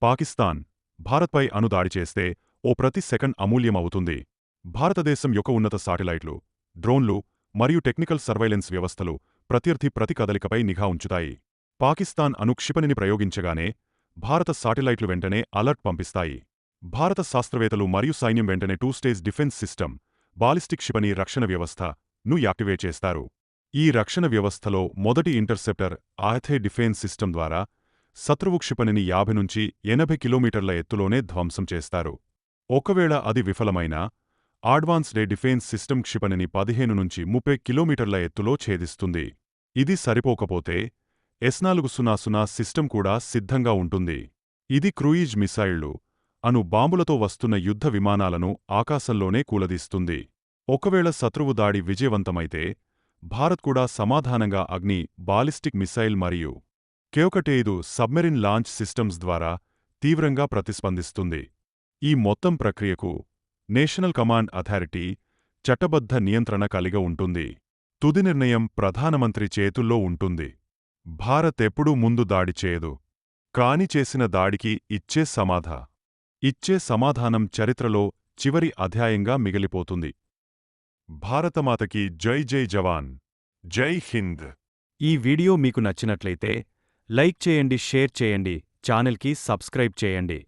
పాకిస్తాన్ భారత్పై అణుదాడి చేస్తే ఓ ప్రతి సెకండ్ అమూల్యమవుతుంది. భారతదేశం యొక్క ఉన్నత శాటిలైట్లు, డ్రోన్లు మరియు టెక్నికల్ సర్వైలెన్స్ వ్యవస్థలు ప్రత్యర్థి ప్రతి కదలికపై నిఘా ఉంచుతాయి. పాకిస్తాన్ క్షిపణిని ప్రయోగించగానే భారత శాటిలైట్లు వెంటనే అలర్ట్ పంపిస్తాయి. భారత శాస్త్రవేత్తలు మరియు సైన్యం వెంటనే two stage defence system, ballistic క్షిపణి రక్షణ వ్యవస్థను యాక్టివేట్ చేస్తారు. ఈ రక్షణ వ్యవస్థలో మొదటి ఇంటర్సెప్టర్ ఆథే డిఫెన్స్ సిస్టమ్ ద్వారా శత్రువు క్షిపణిని 50 నుంచి 80 కిలోమీటర్ల ఎత్తులోనే ధ్వంసం చేస్తారు. ఒకవేళ అది విఫలమైనా అడ్వాన్స్డ్ డిఫెన్స్ సిస్టమ్ క్షిపణిని 15 నుంచి 30 కిలోమీటర్ల ఎత్తులో ఛేదిస్తుంది. ఇది సరిపోకపోతే S-400 సిస్టమ్ కూడా సిద్ధంగా ఉంటుంది. ఇది క్రూయిజ్ మిసైళ్లు, అణు బాంబులతో వస్తున్న యుద్ధ విమానాలను ఆకాశంలోనే కూలదీస్తుంది. ఒకవేళ శత్రువు దాడి విజయవంతమైతే భారత్ కూడా సమాధానంగా అగ్ని, బాలిస్టిక్ మిసైల్ మరియు K-1 సబ్మెరిన్ లాంచ్ సిస్టమ్స్ ద్వారా తీవ్రంగా ప్రతిస్పందిస్తుంది. ఈ మొత్తం ప్రక్రియకు నేషనల్ కమాండ్ అథారిటీ చట్టబద్ధ నియంత్రణ కలిగి ఉంటుంది. తుది నిర్ణయం ప్రధానమంత్రి చేతుల్లో ఉంటుంది. భారత్ ఎప్పుడూ ముందు దాడి చేయదు, కాని చేసిన దాడికి ఇచ్చే సమాధానం చరిత్రలో చివరి అధ్యాయంగా మిగిలిపోతుంది. భారతమాతకి జై జై జవాన్, జై హింద్. ఈ వీడియో మీకు నచ్చినట్లయితే లైక్ చేయండి, షేర్ చేయండి, ఛానల్కి సబ్స్క్రైబ్ చేయండి.